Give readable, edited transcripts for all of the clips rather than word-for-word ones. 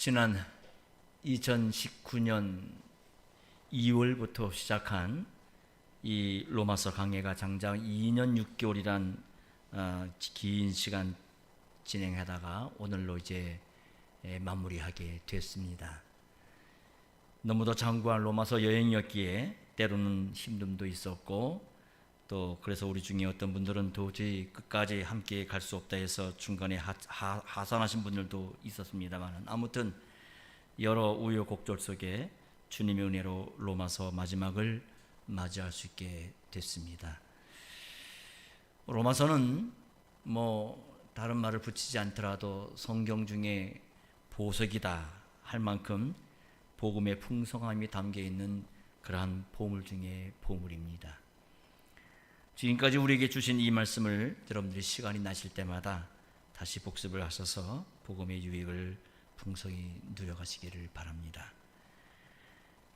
지난 2019년 2월부터 시작한 이 로마서 강해가 장장 2년 6개월이란 긴 시간 진행하다가 오늘로 이제 마무리하게 됐습니다. 너무도 장구한 로마서 여행이었기에 때로는 힘듦도 있었고, 또 그래서 우리 중에 어떤 분들은 도저히 끝까지 함께 갈 수 없다 해서 중간에 하산하신 분들도 있었습니다만, 아무튼 여러 우여곡절 속에 주님의 은혜로 로마서 마지막을 맞이할 수 있게 됐습니다. 로마서는 다른 말을 붙이지 않더라도 성경 중에 보석이다 할 만큼 복음의 풍성함이 담겨 있는 그러한 보물 중에 보물입니다. 지금까지 우리에게 주신 이 말씀을 여러분들이 시간이 나실 때마다 다시 복습을 하셔서 복음의 유익을 풍성히 누려가시기를 바랍니다.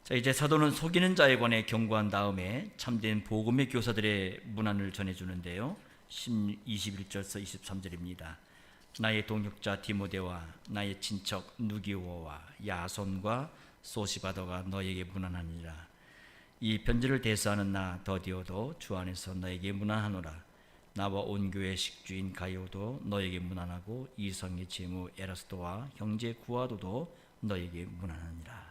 자, 이제 사도는 속이는 자에 관해 경고한 다음에 참된 복음의 교사들의 문안을 전해주는데요. 21절에서 23절입니다. 나의 동역자 디모데와 나의 친척 누기오와 야손과 소시바더가 너에게 문안하니라. 이 편지를 대사하는 나 더디오도 주 안에서 너에게 문안하노라. 나와 온 교회 식주인 가이오도 너에게 문안하고 이성의 제무 에라스도와 형제 구아도도 너에게 문안하니라.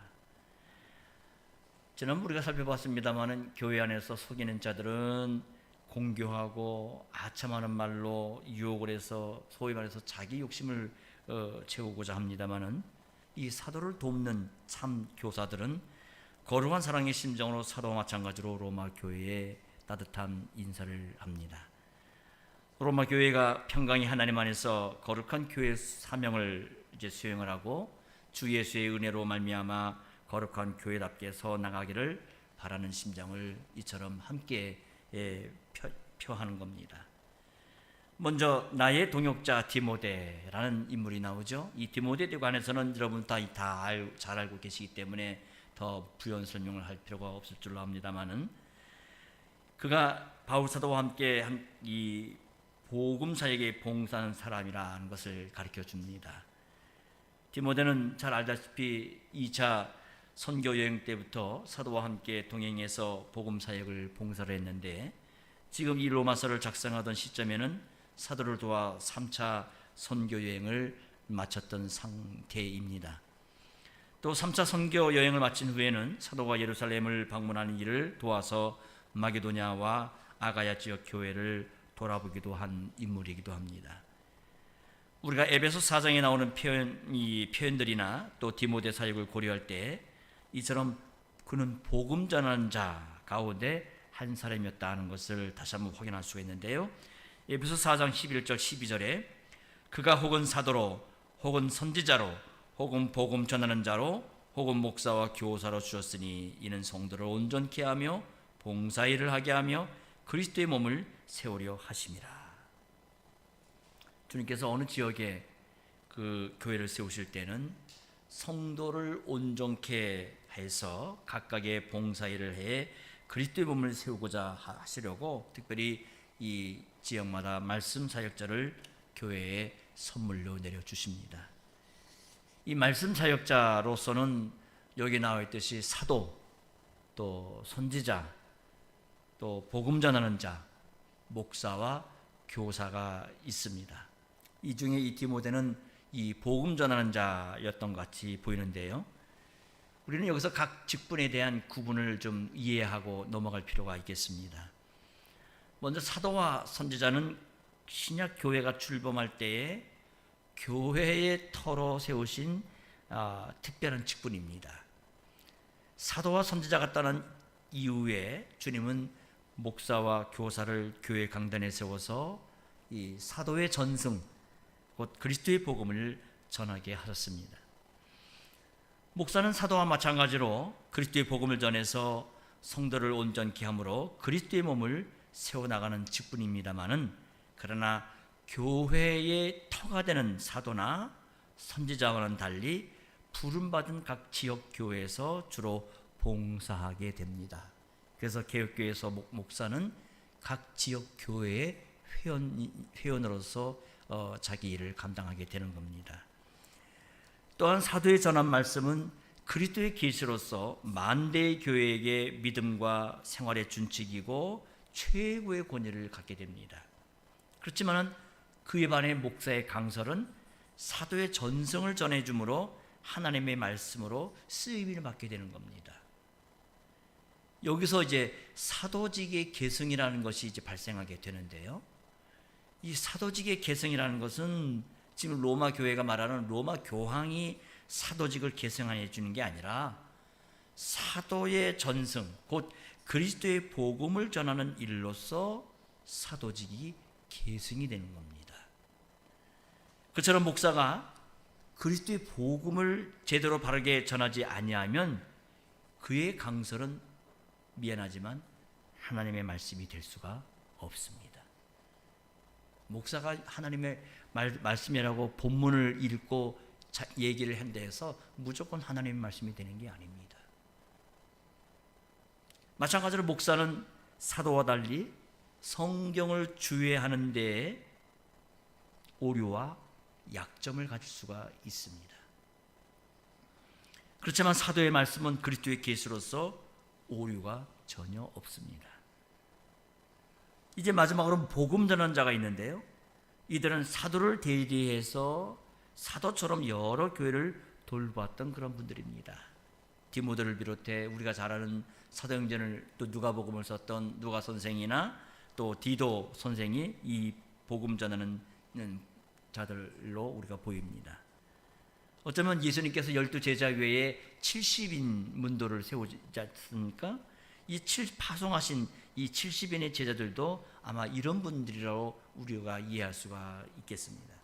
지난 우리가 살펴봤습니다마는 교회 안에서 속이는 자들은 공교하고 아첨하는 말로 유혹을 해서 소위 말해서 자기 욕심을 채우고자 합니다마는, 이 사도를 돕는 참 교사들은 거룩한 사랑의 심정으로 사도와 마찬가지로 로마 교회에 따뜻한 인사를 합니다. 로마 교회가 평강이 하나님 안에서 거룩한 교회 사명을 이제 수행을 하고 주 예수의 은혜로 말미암아 거룩한 교회답게 서 나가기를 바라는 심정을 이처럼 함께 표하는 겁니다. 먼저 나의 동역자 디모데라는 인물이 나오죠. 이 디모데에 관해서는 여러분 다 잘 알고 계시기 때문에 더 부연 설명을 할 필요가 없을 줄로 압니다만은, 그가 바울 사도와 함께 이 복음 사역에 봉사하는 사람이라는 것을 가르쳐 줍니다. 디모데는 잘 알다시피 2차 선교 여행 때부터 사도와 함께 동행해서 복음 사역을 봉사를 했는데, 지금 이 로마서를 작성하던 시점에는 사도를 도와 3차 선교 여행을 마쳤던 상태입니다. 또 3차 선교 여행을 마친 후에는 사도가 예루살렘을 방문하는 일을 도와서 마게도냐와 아가야 지역 교회를 돌아보기도 한 인물이기도 합니다. 우리가 에베소 4장에 나오는 표현들이나 또 디모데 사역을 고려할 때 이처럼 그는 복음 전하는 자 가운데 한 사람이었다는 것을 다시 한번 확인할 수가 있는데요. 에베소 4장 11절 12절에 그가 혹은 사도로 혹은 선지자로 혹은 복음 전하는 자로 혹은 목사와 교사로 주셨으니 이는 성도를 온전케 하며 봉사일을 하게 하며 그리스도의 몸을 세우려 하심이라. 주님께서 어느 지역에 그 교회를 세우실 때는 성도를 온전케 해서 각각의 봉사일을 해 그리스도의 몸을 세우고자 하시려고 특별히 이 지역마다 말씀 사역자를 교회에 선물로 내려주십니다. 이 말씀 사역자로서는 여기 나와 있듯이 사도, 또 선지자, 또 복음 전하는 자, 목사와 교사가 있습니다. 이 중에 이 디모데는 이 복음 전하는 자였던 것 같이 보이는데요. 우리는 여기서 각 직분에 대한 구분을 좀 이해하고 넘어갈 필요가 있겠습니다. 먼저 사도와 선지자는 신약 교회가 출범할 때에 교회의 터로 세우신 특별한 직분입니다. 사도와 선지자가 떠난 이후에 주님은 목사와 교사를 교회 강단에 세워서 이 사도의 전승, 곧 그리스도의 복음을 전하게 하셨습니다. 목사는 사도와 마찬가지로 그리스도의 복음을 전해서 성도를 온전케 함으로 그리스도의 몸을 세워나가는 직분입니다마는, 그러나 교회의 터가 되는 사도나 선지자와는 달리 부름받은 각 지역 교회에서 주로 봉사하게 됩니다. 그래서 개혁교회에서 목사는 각 지역 교회의 회원으로서 자기 일을 감당하게 되는 겁니다. 또한 사도의 전한 말씀은 그리스도의 계시로서 만대의 교회에게 믿음과 생활의 준칙이고 최고의 권위를 갖게 됩니다. 그렇지만 그에 반해 목사의 강설은 사도의 전성을 전해주므로 하나님의 말씀으로 쓰임을 받게 되는 겁니다. 여기서 이제 사도직의 계승이라는 것이 이제 발생하게 되는데요. 이 사도직의 계승이라는 것은 지금 로마 교회가 말하는 로마 교황이 사도직을 계승해 주는 게 아니라 사도의 전승, 곧 그리스도의 복음을 전하는 일로서 사도직이 계승이 되는 겁니다. 그처럼 목사가 그리스도의 복음을 제대로 바르게 전하지 아니하면 그의 강설은 미안하지만 하나님의 말씀이 될 수가 없습니다. 목사가 하나님의 말씀이라고 본문을 읽고 얘기를 한다 해서 무조건 하나님의 말씀이 되는 게 아닙니다. 마찬가지로 목사는 사도와 달리 성경을 주의하는 데에 오류와 약점을 가질 수가 있습니다. 그렇지만 사도의 말씀은 그리스도의 계시로서 오류가 전혀 없습니다. 이제 마지막으로 복음 전하는 자가 있는데요. 이들은 사도를 대리해서 사도처럼 여러 교회를 돌보았던 그런 분들입니다. 디모데를 비롯해 우리가 잘 아는 사도행전을 또 누가복음을 썼던 누가 선생이나 또 디도 선생이 이 복음 전하는 자들로 우리가 보입니다. 어쩌면 예수님께서 12제자 외에 70인 문도를 세우지 않습니까? 파송하신 이 70인의 제자들도 아마 이런 분들이라고 우리가 이해할 수가 있겠습니다.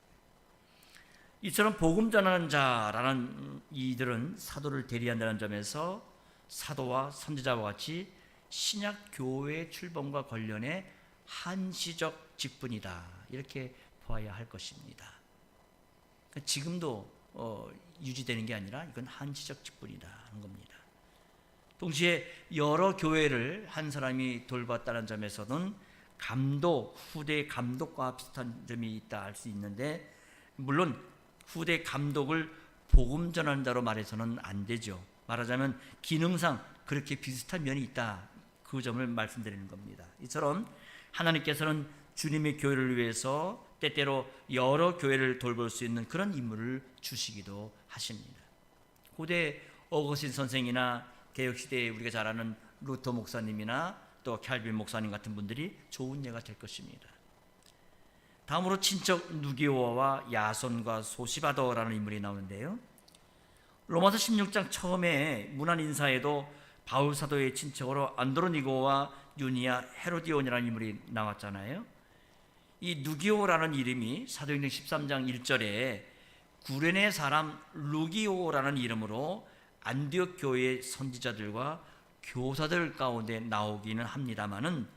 이처럼 복음 전하는 자라는 이들은 사도를 대리한다는 점에서 사도와 선지자와 같이 신약 교회의 출범과 관련해 한시적 직분이다, 이렇게 보아야 할 것입니다. 지금도 유지되는 게 아니라 이건 한시적 직분이다 하는 겁니다. 동시에 여러 교회를 한 사람이 돌봤다는 점에서는 후대 감독과 비슷한 점이 있다 할 수 있는데, 물론 후대 감독을 복음 전하는 자로 말해서는 안 되죠. 말하자면 기능상 그렇게 비슷한 면이 있다, 그 점을 말씀드리는 겁니다. 이처럼 하나님께서는 주님의 교회를 위해서 때때로 여러 교회를 돌볼 수 있는 그런 인물을 주시기도 하십니다. 고대 어거스틴 선생이나 개혁시대에 우리가 잘 아는 루터 목사님이나 또 캘빈 목사님 같은 분들이 좋은 예가 될 것입니다. 다음으로 친척 누기오와 야손과 소시바더라는 인물이 나오는데요. 로마서 16장 처음에 문안 인사에도 바울 사도의 친척으로 안드로니고와 유니아 헤로디온이라는 인물이 나왔잖아요. 이 누기오라는 이름이 사도행전 13장 1절에 구레네 사람 루기오라는 이름으로 안디옥 교회의 선지자들과 교사들 가운데 나오기는 합니다마는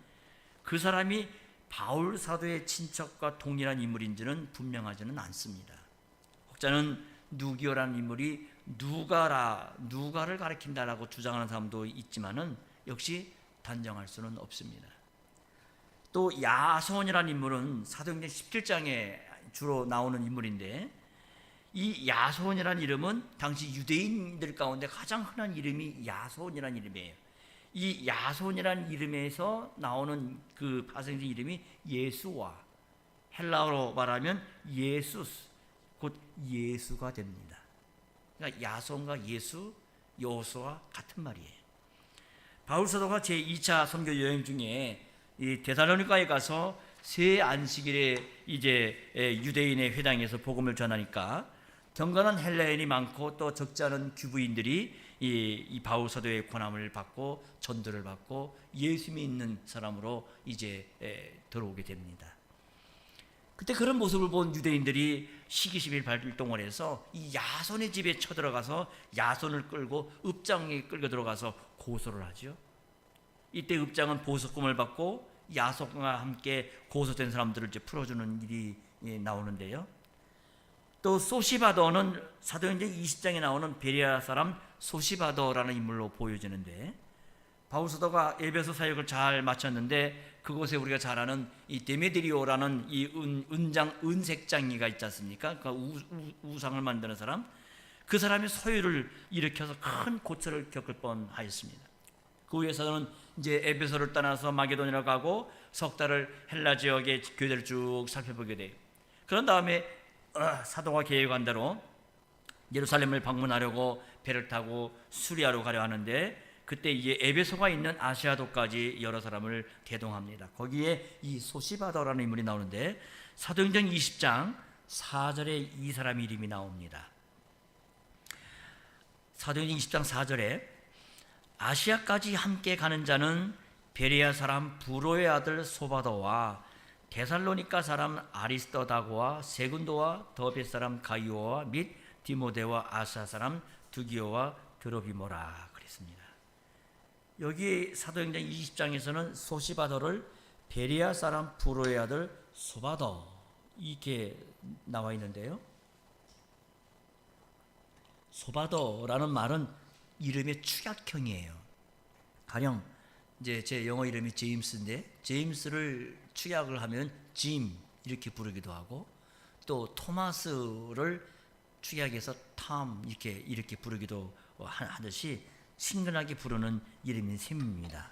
그 사람이 바울 사도의 친척과 동일한 인물인지는 분명하지는 않습니다. 혹자는 누기오라는 인물이 누가를 가리킨다라고 주장하는 사람도 있지만은 역시 단정할 수는 없습니다. 또 야손이라는 인물은 사도행전 17장에 주로 나오는 인물인데, 이 야손이라는 이름은 당시 유대인들 가운데 가장 흔한 이름이 야손이라는 이름이에요. 이 야손이라는 이름에서 나오는 그 파생된 이름이 예수와, 헬라어로 말하면 예수스, 곧 예수가 됩니다. 그러니까 야손과 예수, 여호수와 같은 말이에요. 바울 사도가 제2차 선교 여행 중에 이 데살로니가에 가서 새 안식일에 이제 유대인의 회당에서 복음을 전하니까 경건한 헬라인이 많고 또 적지 않은 규부인들이 이 바울 사도의 권함을 받고 전도를 받고 예수 믿는 사람으로 이제 들어오게 됩니다. 그때 그런 모습을 본 유대인들이 시기심일 발동을 해서 이 야손의 집에 쳐들어가서 야손을 끌고 읍장에 끌고 들어가서 고소를 하죠. 이때 읍장은 보석금을 받고 야손과 함께 고소된 사람들을 이제 풀어주는 일이 나오는데요. 또 소시바더는 사도행전 20장에 나오는 베레아 사람 소시바더라는 인물로 보여지는데, 바울 사도가 에베소 사역을 잘 마쳤는데 그곳에 우리가 잘 아는 이 데메드리오라는 이 은색장이가 있지 않습니까? 그러니까 우상을 만드는 사람, 그 사람이 소유를 일으켜서 큰 고초를 겪을 뻔하였습니다. 그 후에 사도는 이제 에베소를 떠나서 마게도니아로 가고 석 달을 헬라 지역의 교회를 쭉 살펴보게 돼요. 그런 다음에 사도가 계획한 대로 예루살렘을 방문하려고 배를 타고 수리아로 가려 하는데, 그때 이제 에베소가 있는 아시아도까지 여러 사람을 대동합니다. 거기에 이 소시바더라는 인물이 나오는데, 사도행전 20장 4절에 이 사람 이름이 나옵니다. 사도행전 20장 4절에 아시아까지 함께 가는 자는 베레아 사람 부로의 아들 소바더와 데살로니가 사람 아리스도다고와 세군도와 더베 사람 가이오와 및 디모데와 아사 사람 두기오와 드로비모라 그랬습니다. 여기 사도행전 20장에서는 소시바더를 베레아 사람 부로의 아들 소바더 이렇게 나와 있는데요. 소바더라는 말은 이름의 축약형이에요. 가령 이제 제 영어 이름이 제임스인데 제임스를 축약을 하면 짐 이렇게 부르기도 하고, 또 토마스를 축약해서 탐 이렇게 부르기도 하듯이 친근하게 부르는 이름인 셈입니다.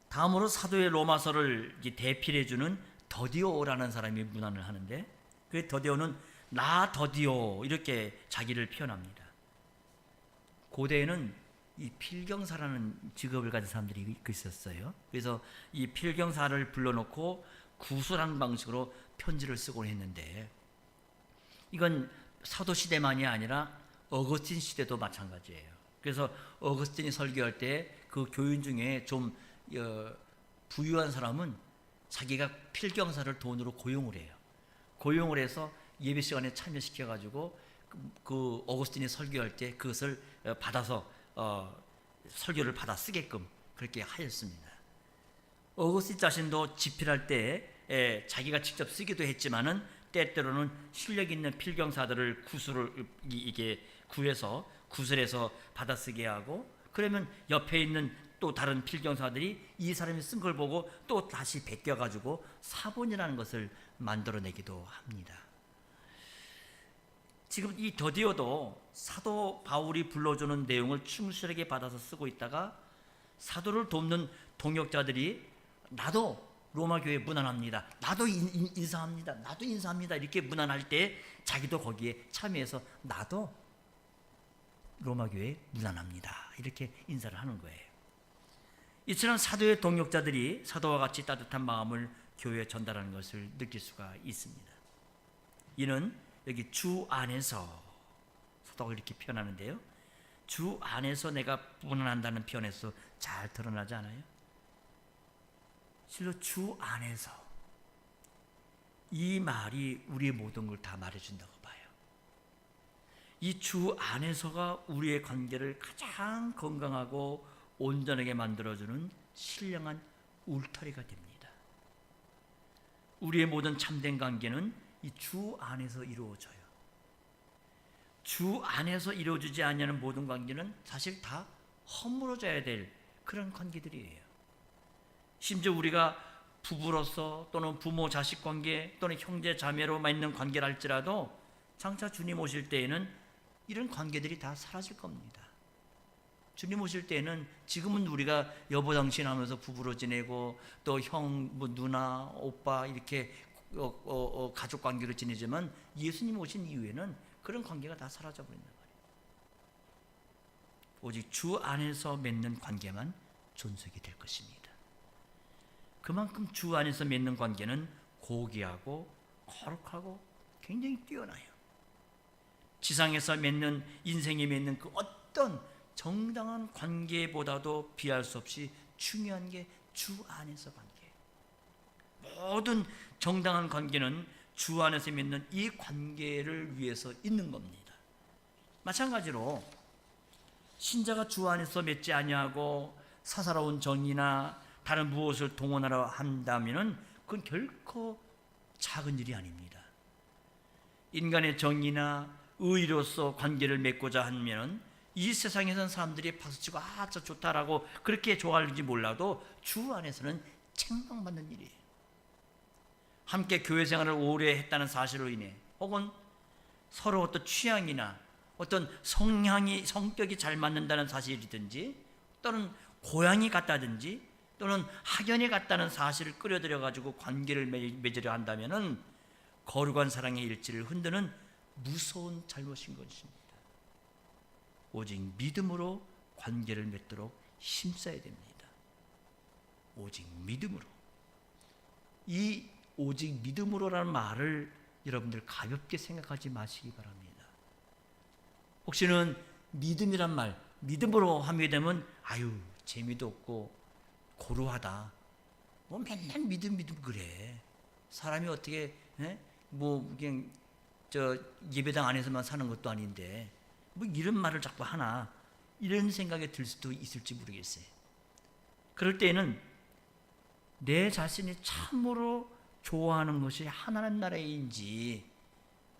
다음으로 사도의 로마서를 대필해주는 더디오라는 사람이 문안을 하는데, 그 더디오는 나 더디오 이렇게 자기를 표현합니다. 고대에는 이 필경사라는 직업을 가진 사람들이 있었어요. 그래서 이 필경사를 불러놓고 구술하는 방식으로 편지를 쓰곤 했는데, 이건 사도 시대만이 아니라 어거스틴 시대도 마찬가지예요. 그래서 어거스틴이 설교할 때 그 교인 중에 좀 부유한 사람은 자기가 필경사를 돈으로 고용을 해요. 고용을 해서 예배 시간에 참여시켜가지고 그 어거스틴이 설교할 때 그것을 받아서 설교를 받아 쓰게끔 그렇게 하였습니다. 어거스틴 자신도 집필할 때 자기가 직접 쓰기도 했지만은 때때로는 실력 있는 필경사들을 구해서 구슬해서 받아쓰게 하고, 그러면 옆에 있는 또 다른 필경사들이 이 사람이 쓴 걸 보고 또 다시 베껴가지고 사본이라는 것을 만들어내기도 합니다. 지금 이 더디오도 사도 바울이 불러주는 내용을 충실하게 받아서 쓰고 있다가 사도를 돕는 동역자들이 나도 로마 교회 문안합니다, 나도 인사합니다, 나도 인사합니다 이렇게 문안할 때 자기도 거기에 참여해서 나도 로마 교회 문안합니다 이렇게 인사를 하는 거예요. 이처럼 사도의 동역자들이 사도와 같이 따뜻한 마음을 교회에 전달하는 것을 느낄 수가 있습니다. 이는 여기 주 안에서 사도가 이렇게 표현하는데요, 주 안에서 내가 문안한다는 표현에서 잘 드러나지 않아요? 실로 주 안에서, 이 말이 우리의 모든 걸 다 말해준다고 봐요. 이 주 안에서가 우리의 관계를 가장 건강하고 온전하게 만들어주는 신령한 울타리가 됩니다. 우리의 모든 참된 관계는 이 주 안에서 이루어져요. 주 안에서 이루어지지 않는 모든 관계는 사실 다 허물어져야 될 그런 관계들이에요. 심지어 우리가 부부로서 또는 부모 자식 관계 또는 형제 자매로 맺는 관계를 할지라도 장차 주님 오실 때에는 이런 관계들이 다 사라질 겁니다. 주님 오실 때에는 지금은 우리가 여보 당신 하면서 부부로 지내고 또 형, 누나, 오빠 이렇게 가족 관계로 지내지만 예수님 오신 이후에는 그런 관계가 다 사라져 버린단 말이에요. 오직 주 안에서 맺는 관계만 존속이 될 것입니다. 그만큼 주 안에서 맺는 관계는 고귀하고 거룩하고 굉장히 뛰어나요. 지상에서 맺는, 인생에 맺는 그 어떤 정당한 관계보다도 비할 수 없이 중요한 게 주 안에서 관계예요. 모든 정당한 관계는 주 안에서 맺는 이 관계를 위해서 있는 겁니다. 마찬가지로 신자가 주 안에서 맺지 아니하고 사사로운 정의나 다른 무엇을 동원하려 한다면 그건 결코 작은 일이 아닙니다. 인간의 정의나 의로서 관계를 맺고자 하면 이 세상에서는 사람들이 박수치고 저 좋다라고 그렇게 좋아할지 몰라도 주 안에서는 책망받는 일이에요. 함께 교회 생활을 오래 했다는 사실로 인해 혹은 서로 어떤 취향이나 어떤 성격이 잘 맞는다는 사실이든지 또는 고향이 같다든지 또는 학연이 같다는 사실을 끌어들여 가지고 관계를 맺으려 한다면은 거룩한 사랑의 일치를 흔드는 무서운 잘못인 것입니다. 오직 믿음으로 관계를 맺도록 힘써야 됩니다. 오직 믿음으로. 이 오직 믿음으로라는 말을 여러분들 가볍게 생각하지 마시기 바랍니다. 혹시는 믿음이란 말, 믿음으로 하게 되면 아유 재미도 없고 고루하다. 뭐 맨날 믿음 그래. 사람이 어떻게 뭐 그냥 예배당 안에서만 사는 것도 아닌데 뭐 이런 말을 자꾸 하나, 이런 생각이 들 수도 있을지 모르겠어요. 그럴 때에는 내 자신이 참으로 좋아하는 것이 하나님 나라인지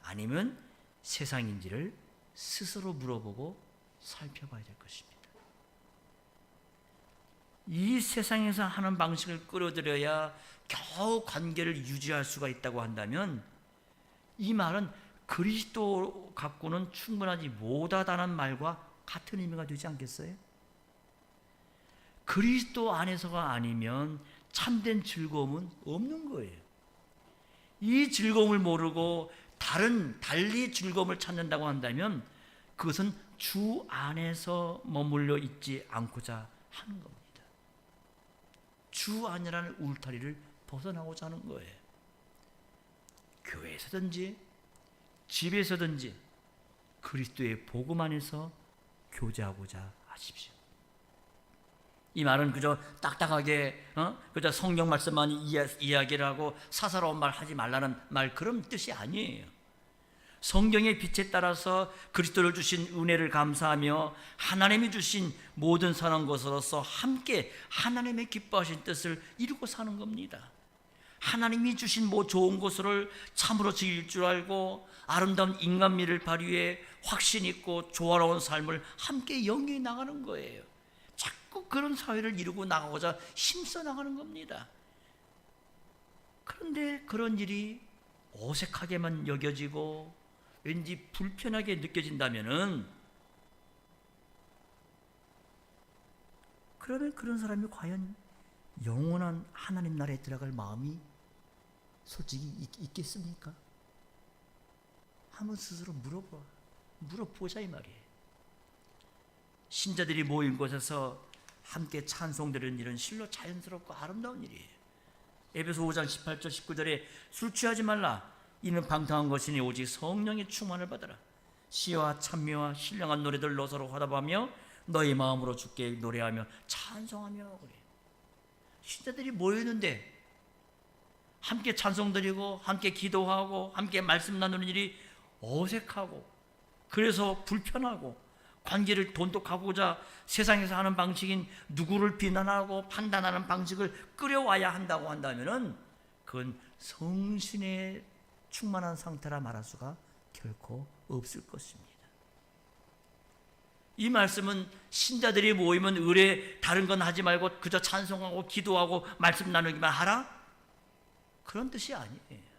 아니면 세상인지를 스스로 물어보고 살펴봐야 될 것입니다. 이 세상에서 하는 방식을 끌어들여야 겨우 관계를 유지할 수가 있다고 한다면 이 말은 그리스도 갖고는 충분하지 못하다는 말과 같은 의미가 되지 않겠어요? 그리스도 안에서가 아니면 참된 즐거움은 없는 거예요. 이 즐거움을 모르고 달리 즐거움을 찾는다고 한다면 그것은 주 안에서 머물러 있지 않고자 하는 겁니다. 주 안이라는 울타리를 벗어나고자 하는 거예요. 교회에서든지 집에서든지 그리스도의 복음 안에서 교제하고자 하십시오. 이 말은 그저 딱딱하게 그저 성경 말씀만 이야기를 하고 사사로운 말 하지 말라는 말, 그런 뜻이 아니에요. 성경의 빛에 따라서 그리스도를 주신 은혜를 감사하며 하나님이 주신 모든 선한 것으로서 함께 하나님의 기뻐하신 뜻을 이루고 사는 겁니다. 하나님이 주신 좋은 것을 참으로 즐길 줄 알고 아름다운 인간미를 발휘해 확신 있고 조화로운 삶을 함께 영위해 나가는 거예요. 자꾸 그런 사회를 이루고 나가고자 힘써 나가는 겁니다. 그런데 그런 일이 어색하게만 여겨지고 왠지 불편하게 느껴진다면은, 그러면 그런 사람이 과연 영원한 하나님 나라에 들어갈 마음이 솔직히 있겠습니까? 한번 스스로 물어보자 이 말이에요. 신자들이 모인 곳에서 함께 찬송드리는 일은 실로 자연스럽고 아름다운 일이에요. 에베소 5장 18절 19절에 술 취하지 말라. 이는 방탕한 것이니 오직 성령의 충만을 받아라. 시와 찬미와 신령한 노래들로 서로 화답하며 너희 마음으로 주께 노래하며 찬송하며 그래. 신자들이 모였는데 함께 찬송드리고 함께 기도하고 함께 말씀 나누는 일이 어색하고 그래서 불편하고 관계를 돈독하고자 세상에서 하는 방식인 누구를 비난하고 판단하는 방식을 끌어와야 한다고 한다면은 그건 성신의 충만한 상태라 말할 수가 결코 없을 것입니다. 이 말씀은 신자들이 모이면 의뢰 다른 건 하지 말고 그저 찬송하고 기도하고 말씀 나누기만 하라? 그런 뜻이 아니에요.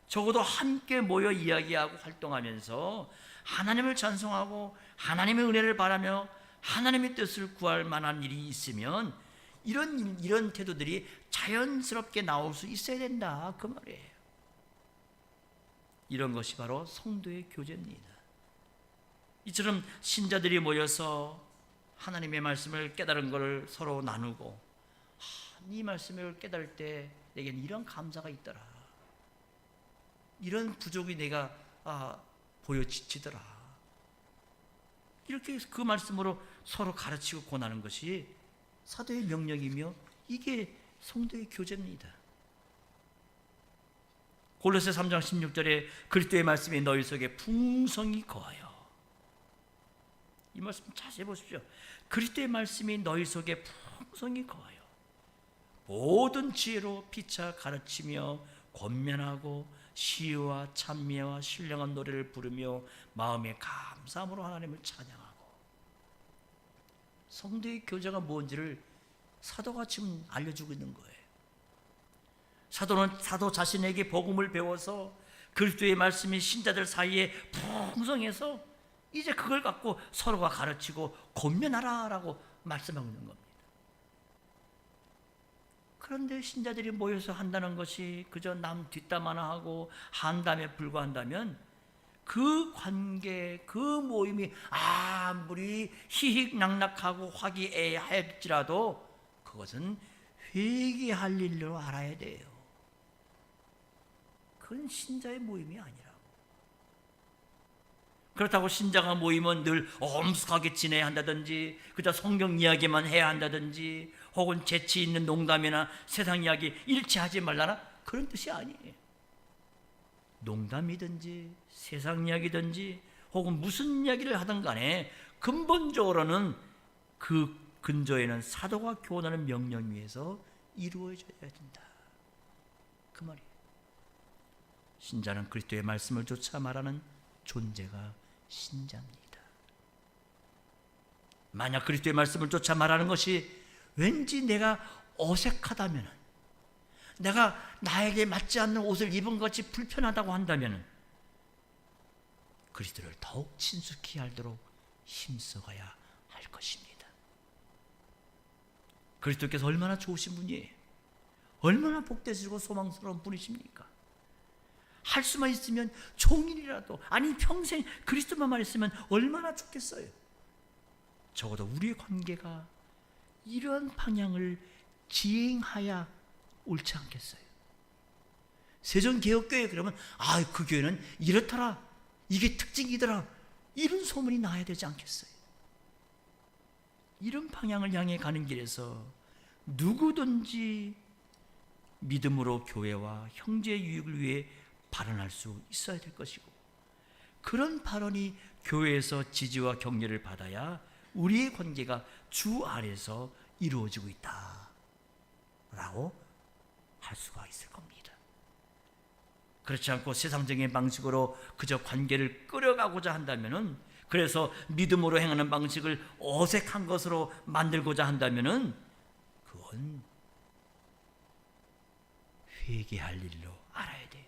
적어도 함께 모여 이야기하고 활동하면서 하나님을 찬송하고 하나님의 은혜를 바라며 하나님의 뜻을 구할 만한 일이 있으면 이런 태도들이 자연스럽게 나올 수 있어야 된다, 그 말이에요. 이런 것이 바로 성도의 교제입니다. 이처럼 신자들이 모여서 하나님의 말씀을 깨달은 것을 서로 나누고, 이 말씀을 깨달을 때 내겐 이런 감사가 있더라, 이런 부족이 내가 보여지더라, 이렇게 그 말씀으로 서로 가르치고 권하는 것이 사도의 명령이며 이게 성도의 교제입니다. 골로새 3장 16절에 그리스도의 말씀이 너희 속에 풍성히 거하여, 이 말씀 자세히 보십시오. 그리스도의 말씀이 너희 속에 풍성히 거하여 모든 지혜로 피차 가르치며 권면하고 시와 찬미와 신령한 노래를 부르며 마음의 감사함으로 하나님을 찬양하고. 성도의 교제가 뭔지를 사도가 지금 알려주고 있는 거예요. 사도는 사도 자신에게 복음을 배워서 그리스도의 말씀이 신자들 사이에 풍성해서 이제 그걸 갖고 서로가 가르치고 권면하라라고 말씀하고 있는 겁니다. 그런데 신자들이 모여서 한다는 것이 그저 남 뒷담 하나 하고 한담에 불과한다면 그 관계, 그 모임이 아무리 희희낙낙하고 화기애애할지라도 그것은 회개할 일로 알아야 돼요. 그건 신자의 모임이 아니라고. 그렇다고 신자가 모이면 늘 엄숙하게 지내야 한다든지 그저 성경 이야기만 해야 한다든지 혹은 재치 있는 농담이나 세상 이야기 일치하지 말라나 그런 뜻이 아니에요. 농담이든지 세상 이야기든지 혹은 무슨 이야기를 하든 간에 근본적으로는 그 근저에는 사도가 교훈하는 명령 위에서 이루어져야 된다. 그 말이에요. 신자는 그리스도의 말씀을 쫓아 말하는 존재가 신자입니다. 만약 그리스도의 말씀을 쫓아 말하는 것이 왠지 내가 어색하다면, 내가 나에게 맞지 않는 옷을 입은 것이 불편하다고 한다면 그리스도를 더욱 친숙히 알도록 힘써가야 할 것입니다. 그리스도께서 얼마나 좋으신 분이에요. 얼마나 복되시고 소망스러운 분이십니까? 할 수만 있으면 종일이라도 아니 평생 그리스도만 있으면 얼마나 좋겠어요. 적어도 우리의 관계가 이런 방향을 지행하야 옳지 않겠어요? 세종개혁교회 그러면 그 교회는 이렇더라, 이게 특징이더라, 이런 소문이 나야 되지 않겠어요? 이런 방향을 향해 가는 길에서 누구든지 믿음으로 교회와 형제 유익을 위해 발언할 수 있어야 될 것이고, 그런 발언이 교회에서 지지와 격려를 받아야 우리의 관계가 주 안에서 이루어지고 있다라고 할 수가 있을 겁니다. 그렇지 않고 세상적인 방식으로 그저 관계를 끌어가고자 한다면은, 그래서 믿음으로 행하는 방식을 어색한 것으로 만들고자 한다면은 그건 회개할 일로 알아야 돼요.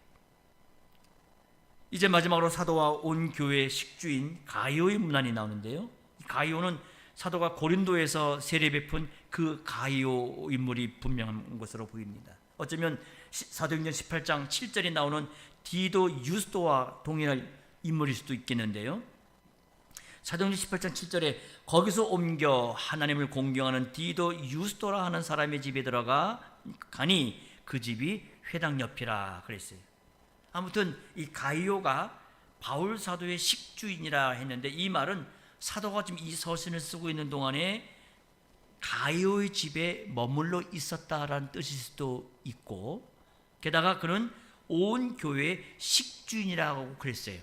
이제 마지막으로 사도와 온 교회의 식주인 가이오의 문안이 나오는데요. 가이오는 사도가 고린도에서 세례 베푼 그 가이오 인물이 분명한 것으로 보입니다. 어쩌면 사도행전 18장 7절에 나오는 디도 유스도와 동일한 인물일 수도 있겠는데요. 사도행전 18장 7절에 거기서 옮겨 하나님을 공경하는 디도 유스도라 하는 사람의 집에 들어가니 그 집이 회당 옆이라 그랬어요. 아무튼 이 가이오가 바울 사도의 식주인이라 했는데, 이 말은 사도가 지금 이 서신을 쓰고 있는 동안에 가이오의 집에 머물러 있었다라는 뜻일 수도 있고, 게다가 그는 온 교회의 식주인이라고 그랬어요.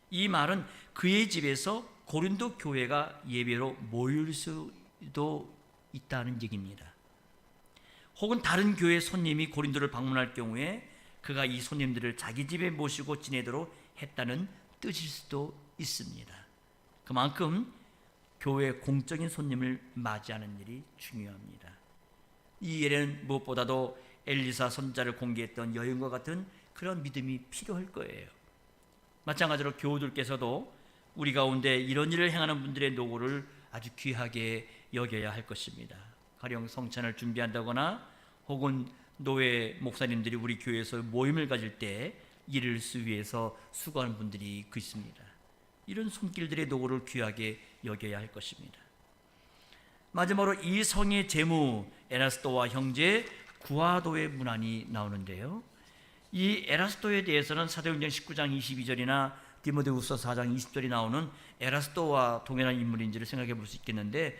이 말은 그의 집에서 고린도 교회가 예배로 모일 수도 있다는 얘기입니다. 혹은 다른 교회 손님이 고린도를 방문할 경우에 그가 이 손님들을 자기 집에 모시고 지내도록 했다는 뜻일 수도 있습니다. 그만큼 교회 공적인 손님을 맞이하는 일이 중요합니다. 이 예는 무엇보다도 엘리사 선지자를 공개했던 여인과 같은 그런 믿음이 필요할 거예요. 마찬가지로 교우들께서도 우리 가운데 이런 일을 행하는 분들의 노고를 아주 귀하게 여겨야 할 것입니다. 가령 성찬을 준비한다거나 혹은 노회 목사님들이 우리 교회에서 모임을 가질 때 이를 위해서 수고하는 분들이 있습니다. 이런 손길들의 노고를 귀하게 여겨야 할 것입니다. 마지막으로 이 성의 제무 에라스도와 형제 구아도의 문안이 나오는데요. 이 에라스도에 대해서는 사도행전 19장 22절이나 디모데후서 4장 20절이 나오는 에라스도와 동일한 인물인지를 생각해 볼 수 있겠는데,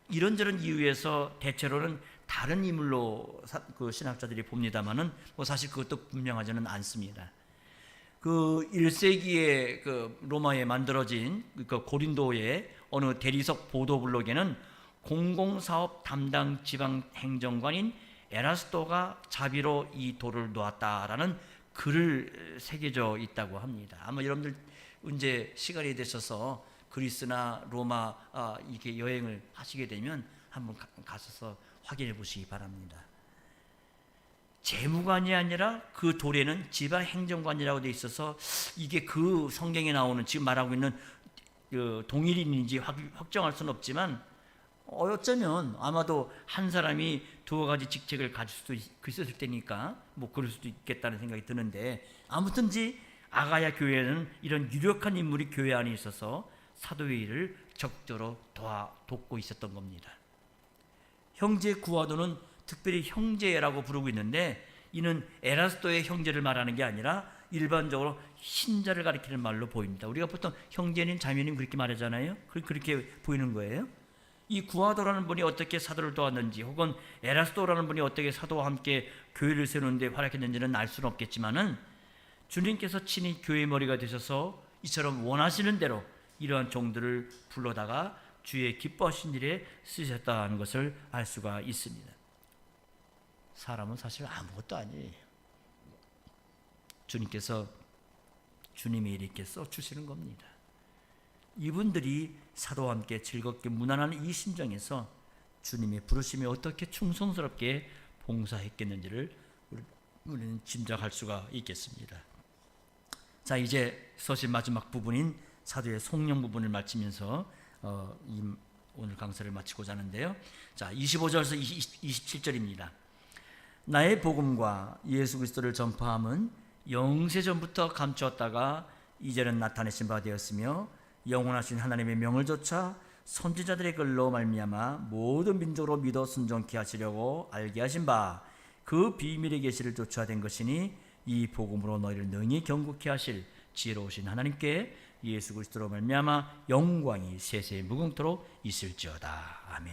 이런저런 이유에서 대체로는 다른 인물로 그 신학자들이 봅니다만은 사실 그것도 분명하지는 않습니다. 그 1세기에 그 로마에 만들어진 그 고린도의 어느 대리석 보도블록에는 공공사업 담당 지방행정관인 에라스도가 자비로 이 돌을 놓았다라는 글을 새겨져 있다고 합니다. 아마 여러분들 언제 시간이 되셔서 그리스나 로마 이렇게 여행을 하시게 되면 한번 가셔서 확인해 보시기 바랍니다. 재무관이 아니라 그 돌에는 지방행정관이라고 돼 있어서 이게 그 성경에 나오는 지금 말하고 있는 그 동일인인지 확정할 수는 없지만 어쩌면 아마도 한 사람이 두어 가지 직책을 가질 수도 있었을 때니까 뭐 그럴 수도 있겠다는 생각이 드는데, 아무튼지 아가야 교회는 이런 유력한 인물이 교회 안에 있어서 사도의 일을 적극적으로 돕고 있었던 겁니다. 형제 구하도는 특별히 형제라고 부르고 있는데, 이는 에라스도의 형제를 말하는 게 아니라 일반적으로 신자를 가리키는 말로 보입니다. 우리가 보통 형제님, 자매님 그렇게 말하잖아요. 그렇게 보이는 거예요. 이 구하도라는 분이 어떻게 사도를 도왔는지, 혹은 에라스도라는 분이 어떻게 사도와 함께 교회를 세우는데 활약했는지는 알 수는 없겠지만은, 주님께서 친히 교회의 머리가 되셔서 이처럼 원하시는 대로 이러한 종들을 불러다가 주의 기뻐하신 일에 쓰셨다는 것을 알 수가 있습니다. 사람은 사실 아무것도 아니에요. 주님께서 주님의 일에 써주시는 겁니다. 이분들이 사도와 함께 즐겁게 무난한 이 심정에서 주님의 부르심에 어떻게 충성스럽게 봉사했겠는지를 우리는 짐작할 수가 있겠습니다. 자, 이제 서신 마지막 부분인 사도의 속령 부분을 마치면서 오늘 강사를 마치고자 하는데요. 자, 25절에서 27절입니다. 나의 복음과 예수 그리스도를 전파함은 영세전부터 감추었다가 이제는 나타내신 바 되었으며, 영원하신 하나님의 명을 조차 선지자들의 글로 말미암아 모든 민족으로 믿어 순종케 하시려고 알게 하신 바 그 비밀의 계시를 조차된 것이니, 이 복음으로 너희를 능히 경고케 하실 지혜로우신 하나님께 예수 그리스도로 말미암아 영광이 세세 무궁토록 있을지어다. 아멘.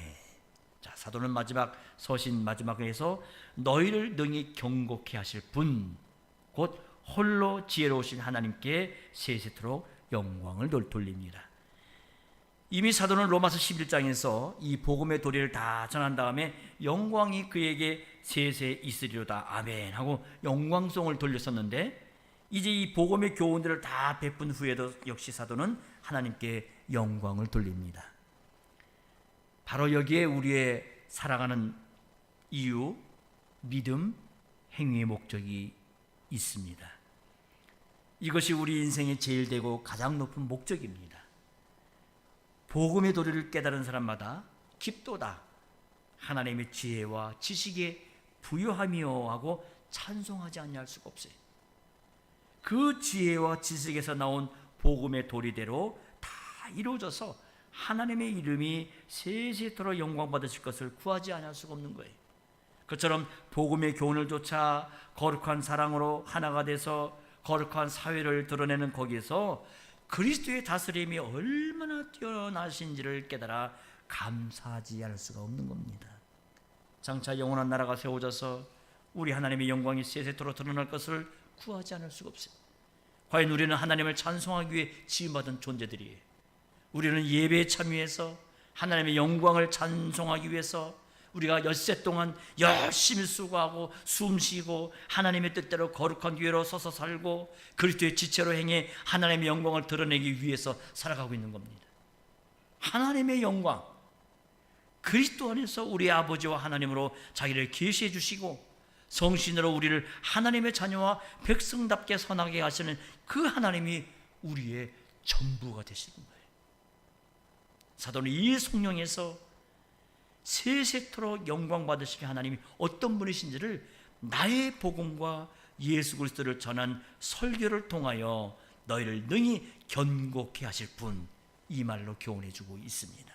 자, 사도는 마지막 서신 마지막에서 너희를 능히 경고케 하실 분, 곧 홀로 지혜로우신 하나님께 세세토록 영광을 돌립니다. 이미 사도는 로마서 11장에서 이 복음의 도리를 다 전한 다음에 영광이 그에게 세세 있으리로다 아멘 하고 영광송을 돌렸었는데, 이제 이 복음의 교훈들을 다 베푼 후에도 역시 사도는 하나님께 영광을 돌립니다. 바로 여기에 우리의 살아가는 이유, 믿음, 행위의 목적이 있습니다. 이것이 우리 인생의 제일 되고 가장 높은 목적입니다. 복음의 도리를 깨달은 사람마다 깊도다 하나님의 지혜와 지식에 부요하며 하고 찬송하지 아니할 수가 없어요. 그 지혜와 지식에서 나온 복음의 도리대로 다 이루어져서 하나님의 이름이 세세토록 영광 받으실 것을 구하지 아니할 수가 없는 거예요. 그처럼 복음의 교훈을 좇아 거룩한 사랑으로 하나가 돼서 거룩한 사회를 드러내는 거기에서 그리스도의 다스림이 얼마나 뛰어나신지를 깨달아 감사하지 않을 수가 없는 겁니다. 장차 영원한 나라가 세워져서 우리 하나님의 영광이 세세토록 드러날 것을 구하지 않을 수가 없어요. 과연 우리는 하나님을 찬송하기 위해 지음받은 존재들이에요. 우리는 예배에 참여해서 하나님의 영광을 찬송하기 위해서 우리가 엿새 동안 열심히 수고하고 숨쉬고 하나님의 뜻대로 거룩한 교회로 서서 살고 그리스도의 지체로 행해 하나님의 영광을 드러내기 위해서 살아가고 있는 겁니다. 하나님의 영광, 그리스도 안에서 우리 아버지와 하나님으로 자기를 계시해 주시고 성신으로 우리를 하나님의 자녀와 백성답게 선하게 하시는 그 하나님이 우리의 전부가 되시는 거예요. 사도는 이 성령에서 세세토록 영광 받으시는 하나님이 어떤 분이신지를 나의 복음과 예수 그리스도를 전한 설교를 통하여 너희를 능히 견고케 하실 분, 이 말로 교훈해 주고 있습니다.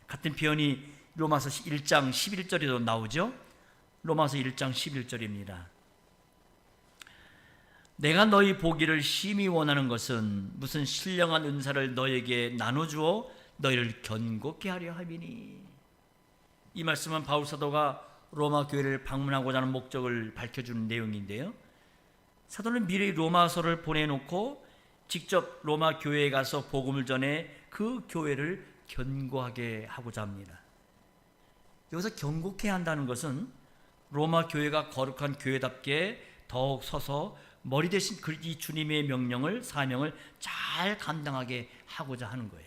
같은 표현이 로마서 1장 11절에도 나오죠. 로마서 1장 11절입니다. 내가 너희 보기를 심히 원하는 것은 무슨 신령한 은사를 너에게 나눠주어 너희를 견고케 하려 함이니. 이 말씀은 바울 사도가 로마 교회를 방문하고자 하는 목적을 밝혀주는 내용인데요. 사도는 미리 로마서를 보내놓고 직접 로마 교회에 가서 복음을 전해 그 교회를 견고하게 하고자 합니다. 여기서 견고케 한다는 것은 로마 교회가 거룩한 교회답게 더욱 서서 머리 대신 이 주님의 명령을, 사명을 잘 감당하게 하고자 하는 거예요.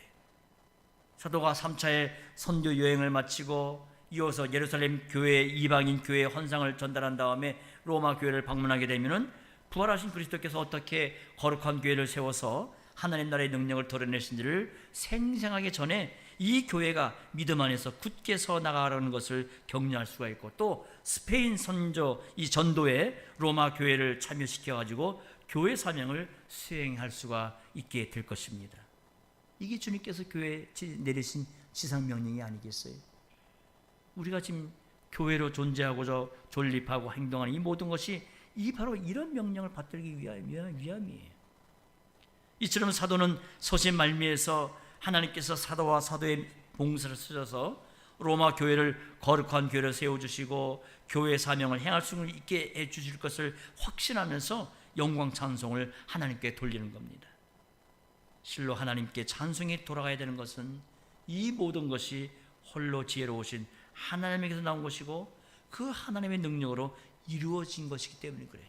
사도가 3차의 선교 여행을 마치고 이어서 예루살렘 교회, 이방인 교회에 헌상을 전달한 다음에 로마 교회를 방문하게 되면은 부활하신 그리스도께서 어떻게 거룩한 교회를 세워서 하나님 나라의 능력을 드러내신지를 생생하게 전해 이 교회가 믿음 안에서 굳게 서 나가라는 것을 격려할 수가 있고, 또 스페인 선조 이 전도에 로마 교회를 참여시켜 가지고 교회 사명을 수행할 수가 있게 될 것입니다. 이게 주님께서 교회에 내리신 지상 명령이 아니겠어요? 우리가 지금 교회로 존재하고자 존립하고 행동하는 이 모든 것이 바로 이런 명령을 받들기 위함이에요. 이처럼 사도는 서신 말미에서 하나님께서 사도와 사도의 봉사를 쓰셔서 로마 교회를 거룩한 교회를 세워주시고 교회 사명을 행할 수 있게 해주실 것을 확신하면서 영광 찬송을 하나님께 돌리는 겁니다. 실로 하나님께 찬송이 돌아가야 되는 것은 이 모든 것이 홀로 지혜로우신 하나님에게서 나온 것이고 그 하나님의 능력으로 이루어진 것이기 때문에 그래요.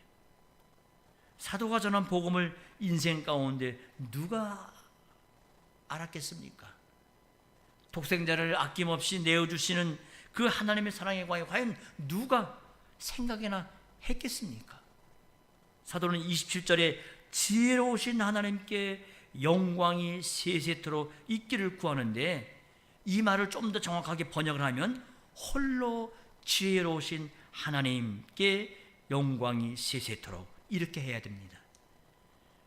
사도가 전한 복음을 인생 가운데 누가 알았겠습니까? 독생자를 아낌없이 내어주시는 그 하나님의 사랑의 광이 과연 누가 생각이나 했겠습니까? 사도는 27절에 지혜로우신 하나님께 영광이 세세토록 있기를 구하는데, 이 말을 좀 더 정확하게 번역을 하면 홀로 지혜로우신 하나님께 영광이 세세토록 이렇게 해야 됩니다.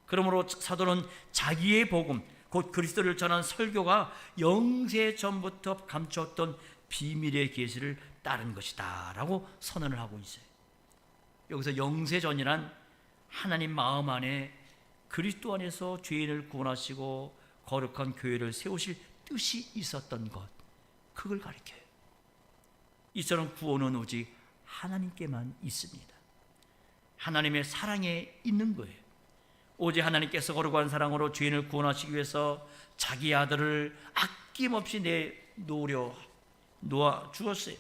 그러므로 사도는 자기의 복음, 곧 그리스도를 전한 설교가 영세 전부터 감추었던 비밀의 계시를 따른 것이다 라고 선언을 하고 있어요. 여기서 영세 전이란 하나님 마음 안에 그리스도 안에서 죄인을 구원하시고 거룩한 교회를 세우실 뜻이 있었던 것, 그걸 가리켜요. 이처럼 구원은 오직 하나님께만 있습니다. 하나님의 사랑에 있는 거예요. 오직 하나님께서 거룩한 사랑으로 죄인을 구원하시기 위해서 자기 아들을 아낌없이 놓아 주었어요.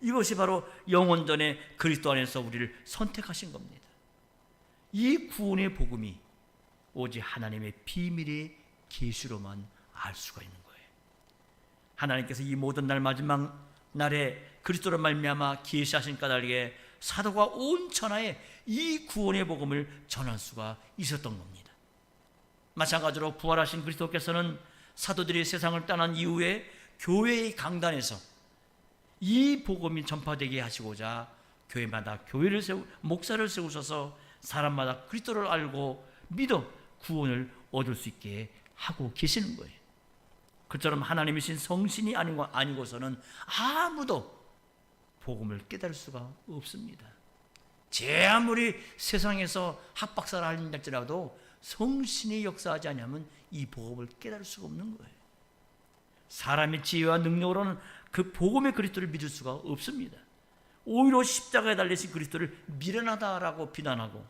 이것이 바로 영원전에 그리스도 안에서 우리를 선택하신 겁니다. 이 구원의 복음이 오직 하나님의 비밀의 계시로만 알 수가 있는 거예요. 하나님께서 이 모든 날 마지막 날에 그리스도로 말미암아 계시하신 까닭에 사도가 온 천하에 이 구원의 복음을 전할 수가 있었던 겁니다. 마찬가지로 부활하신 그리스도께서는 사도들이 세상을 떠난 이후에 교회의 강단에서 이 복음이 전파되게 하시고자 교회마다 목사를 세우셔서 사람마다 그리스도를 알고 믿어 구원을 얻을 수 있게 하고 계시는 거예요. 그처럼 하나님이신 성신이 아니고서는 아무도 복음을 깨달을 수가 없습니다. 제 아무리 세상에서 학박사를 할지라도 성신이 역사하지 않으면 이 복음을 깨달을 수가 없는 거예요. 사람의 지혜와 능력으로는 그 복음의 그리스도를 믿을 수가 없습니다. 오히려 십자가에 달리신 그리스도를 미련하다라고 비난하고,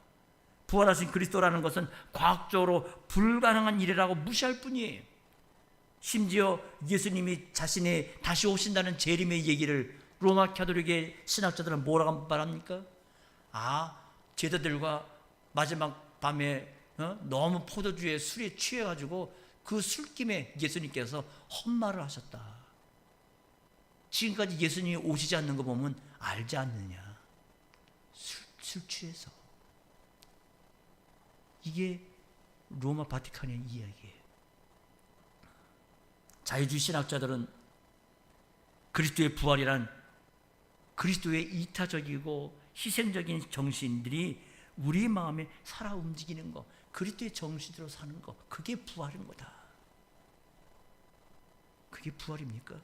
부활하신 그리스도라는 것은 과학적으로 불가능한 일이라고 무시할 뿐이에요. 심지어 예수님이 자신이 다시 오신다는 재림의 얘기를 로마 가톨릭의 신학자들은 뭐라고 말합니까? 제자들과 마지막 밤에 너무 포도주에 술에 취해가지고 그 술김에 예수님께서 헛말을 하셨다. 지금까지 예수님이 오시지 않는 거 보면 알지 않느냐. 술 취해서. 이게 로마 바티칸의 이야기예요. 자유주의 신학자들은 그리스도의 부활이란 그리스도의 이타적이고 희생적인 정신들이 우리 마음에 살아 움직이는 것, 그리스도의 정신으로 사는 것, 그게 부활인 거다. 그게 부활입니까?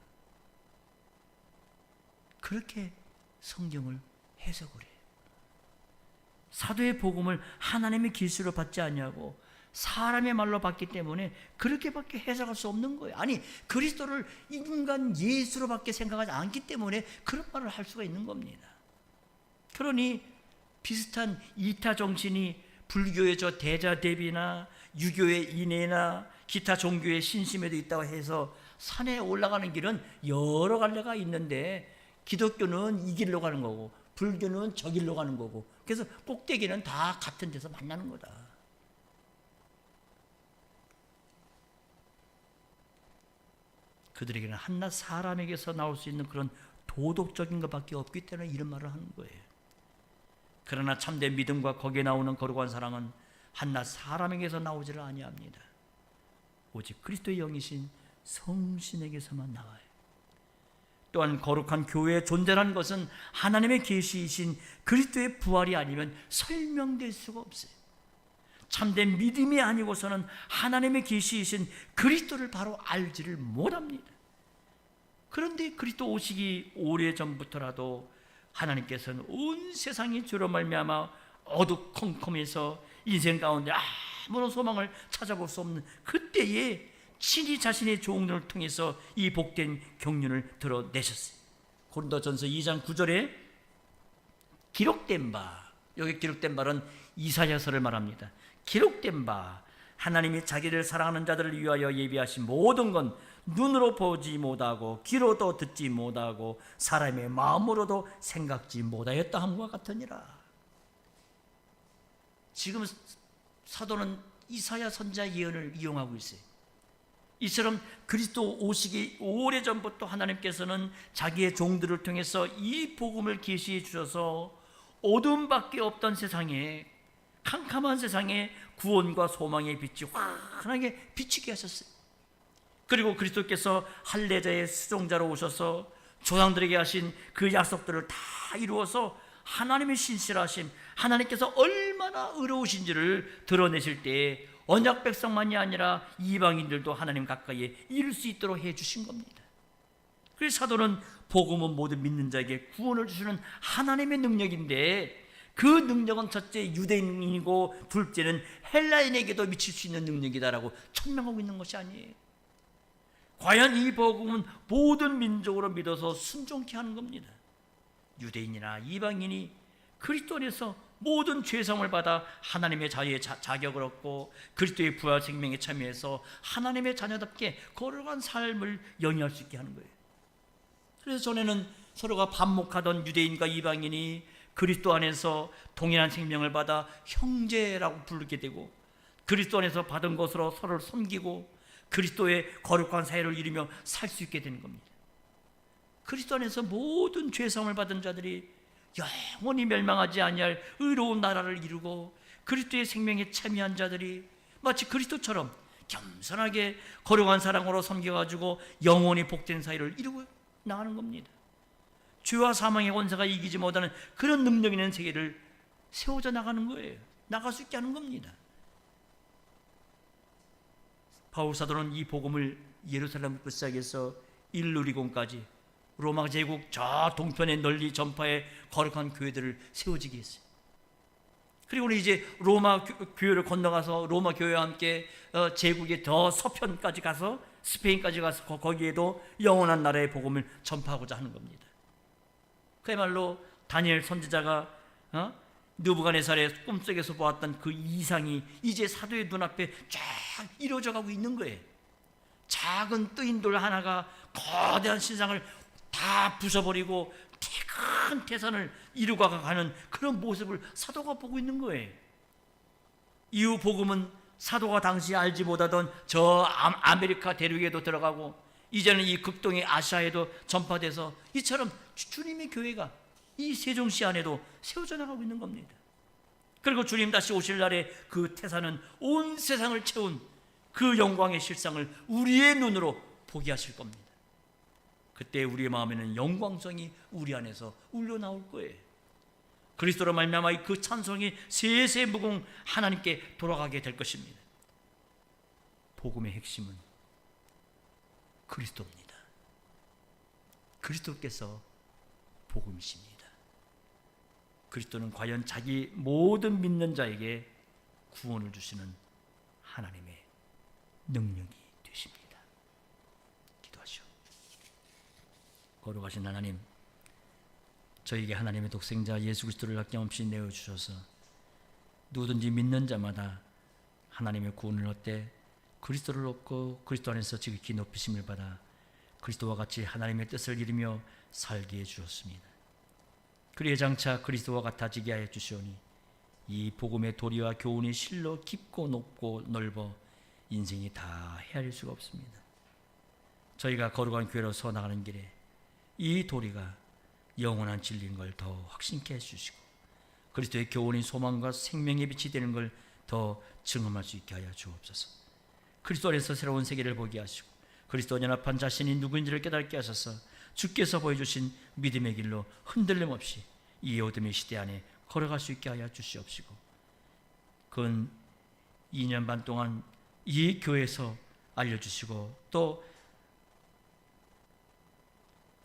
그렇게 성경을 해석을 해요. 사도의 복음을 하나님의 계시로 받지 않냐고 사람의 말로 받기 때문에 그렇게밖에 해석할 수 없는 거예요. 아니, 그리스도를 인간 예수로밖에 생각하지 않기 때문에 그런 말을 할 수가 있는 겁니다. 그러니 비슷한 이타 정신이 불교의 저 대자대비나 유교의 인해나 기타 종교의 신심에도 있다고 해서 산에 올라가는 길은 여러 갈래가 있는데 기독교는 이 길로 가는 거고 불교는 저 길로 가는 거고, 그래서 꼭대기는 다 같은 데서 만나는 거다. 그들에게는 한낱 사람에게서 나올 수 있는 그런 도덕적인 것밖에 없기 때문에 이런 말을 하는 거예요. 그러나 참된 믿음과 거기에 나오는 거룩한 사랑은 한낱 사람에게서 나오지를 아니합니다. 오직 그리스도의 영이신 성신에게서만 나와요. 또한 거룩한 교회의 존재라는 것은 하나님의 계시이신 그리스도의 부활이 아니면 설명될 수가 없어요. 참된 믿음이 아니고서는 하나님의 계시이신 그리스도를 바로 알지를 못합니다. 그런데 그리스도 오시기 오래전부터라도 하나님께서는 온 세상이 주로 말미암아 어두컴컴해서 인생 가운데 아무런 소망을 찾아볼 수 없는 그때에 친히 자신의 종들을 통해서 이 복된 경륜을 드러내셨어요. 고린도전서 2장 9절에 기록된 바, 여기 기록된 바는 이사야서를 말합니다. 기록된 바, 하나님이 자기를 사랑하는 자들을 위하여 예비하신 모든 건 눈으로 보지 못하고 귀로도 듣지 못하고 사람의 마음으로도 생각지 못하였다 함과 같으니라. 지금 사도는 이사야 선지자 예언을 이용하고 있어요. 이처럼 그리스도 오시기 오래전부터 하나님께서는 자기의 종들을 통해서 이 복음을 계시해 주셔서 어둠밖에 없던 세상에, 캄캄한 세상에 구원과 소망의 빛이 환하게 비치게 하셨어요. 그리고 그리스도께서 할례자의 수종자로 오셔서 조상들에게 하신 그 약속들을 다 이루어서 하나님의 신실하심, 하나님께서 얼마나 의로우신지를 드러내실 때에 언약 백성만이 아니라 이방인들도 하나님 가까이에 이룰 수 있도록 해주신 겁니다. 그래서 사도는 복음은 모든 믿는 자에게 구원을 주시는 하나님의 능력인데, 그 능력은 첫째 유대인이고 둘째는 헬라인에게도 미칠 수 있는 능력이다라고 천명하고 있는 것이 아니에요. 과연 이 복음은 모든 민족으로 믿어서 순종케 하는 겁니다. 유대인이나 이방인이 그리스도 안에서 모든 죄성을 받아 하나님의 자유의 자격을 얻고 그리스도의 부활 생명에 참여해서 하나님의 자녀답게 거룩한 삶을 영위할 수 있게 하는 거예요. 그래서 전에는 서로가 반목하던 유대인과 이방인이 그리스도 안에서 동일한 생명을 받아 형제라고 부르게 되고, 그리스도 안에서 받은 것으로 서로를 섬기고 그리스도의 거룩한 사회를 이루며 살 수 있게 되는 겁니다. 그리스도 안에서 모든 죄성을 받은 자들이 영원히 멸망하지 아니할 의로운 나라를 이루고, 그리스도의 생명에 참여한 자들이 마치 그리스도처럼 겸손하게 거룩한 사랑으로 섬겨가지고 영원히 복된 사회를 이루고 나가는 겁니다. 죄와 사망의 권세가 이기지 못하는 그런 능력 있는 세계를 세워져 나가는 거예요. 나갈 수 있게 하는 겁니다. 바울 사도는 이 복음을 예루살렘부터 시작해서 일루리곤까지 로마 제국 저 동편에 널리 전파해 거룩한 교회들을 세워지게 했어요. 그리고는 이제 로마 교회를 건너가서 로마 교회와 함께 제국의 더 서편까지 가서 스페인까지 가서 거기에도 영원한 나라의 복음을 전파하고자 하는 겁니다. 그야말로 다니엘 선지자가 느부갓네살의 꿈속에서 보았던 그 이상이 이제 사도의 눈앞에 쫙 이루어져 가고 있는 거예요. 작은 뜨인 돌 하나가 거대한 신상을 다 부숴버리고 큰 태산을 이루고 가는 그런 모습을 사도가 보고 있는 거예요. 이후 복음은 사도가 당시 알지 못하던 저 아메리카 대륙에도 들어가고, 이제는 이 극동의 아시아에도 전파돼서 이처럼 주님의 교회가 이 세종시 안에도 세워져 나가고 있는 겁니다. 그리고 주님 다시 오실 날에 그 태산은 온 세상을 채운 그 영광의 실상을 우리의 눈으로 보게 하실 겁니다. 그때 우리의 마음에는 영광성이 우리 안에서 울려 나올 거예요. 그리스도로 말미암아 그 찬송이 세세 무궁 하나님께 돌아가게 될 것입니다. 복음의 핵심은 그리스도입니다. 그리스도께서 복음이십니다. 그리스도는 과연 자기 모든 믿는 자에게 구원을 주시는 하나님의 능력이 되십니다. 기도하시오. 거룩하신 하나님, 저에게 하나님의 독생자 예수 그리스도를 아낌없이 내어주셔서 누구든지 믿는 자마다 하나님의 구원을 얻되 그리스도를 얻고 그리스도 안에서 지극히 높이심을 받아 그리스도와 같이 하나님의 뜻을 이루며 살게 해주셨습니다. 그리에 장차 그리스도와 같아지게 하여 주시오니 이 복음의 도리와 교훈이 실로 깊고 높고 넓어 인생이 다 헤아릴 수가 없습니다. 저희가 거룩한 교회로 서 나가는 길에 이 도리가 영원한 진리인 걸 더 확신케 해주시고 그리스도의 교훈이 소망과 생명의 빛이 되는 걸 더 증험할 수 있게 하여 주옵소서. 그리스도 안에서 새로운 세계를 보게 하시고 그리스도 연합한 자신이 누구인지를 깨닫게 하셔서 주께서 보여주신 믿음의 길로 흔들림 없이 이 어둠의 시대 안에 걸어갈 수 있게 하여 주시옵시고, 근 2년 반 동안 이 교회에서 알려주시고 또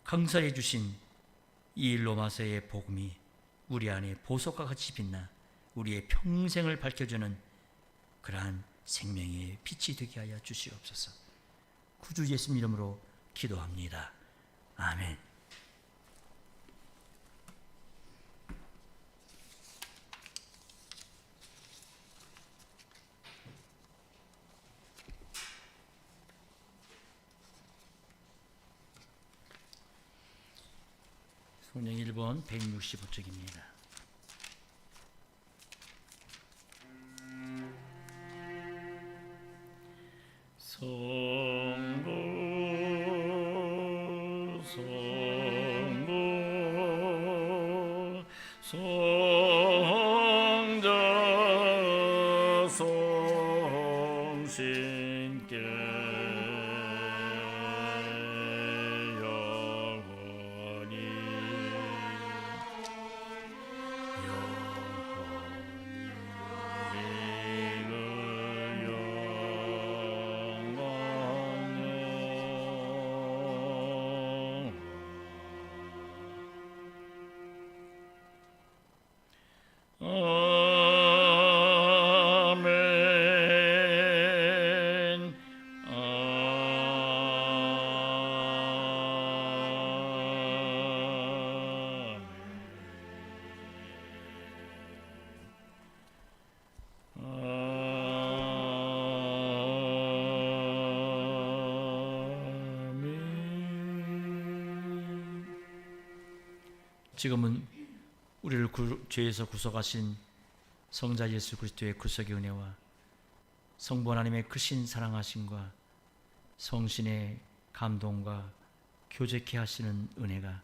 강사해 주신 이 로마서의 복음이 우리 안에 보석과 같이 빛나 우리의 평생을 밝혀주는 그러한 생명의 빛이 되게 하여 주시옵소서. 구주 예수님 이름으로 기도합니다. 아멘. 성경 1번 165쪽입니다. 성부 성부 성자 성신께 지금은 우리를 죄에서 구속하신 성자 예수 그리스도의 구속의 은혜와 성부 하나님의 크신 사랑하심과 성신의 감동과 교제케 하시는 은혜가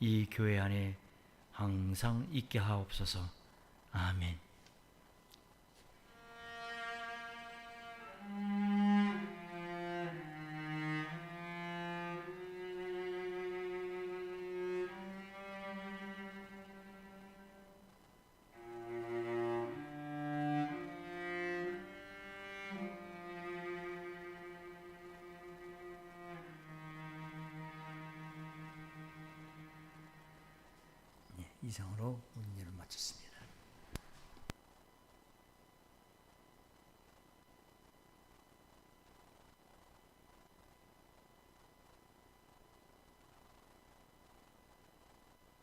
이 교회 안에 항상 있게 하옵소서. 아멘. 이상으로 은혜를 마쳤습니다.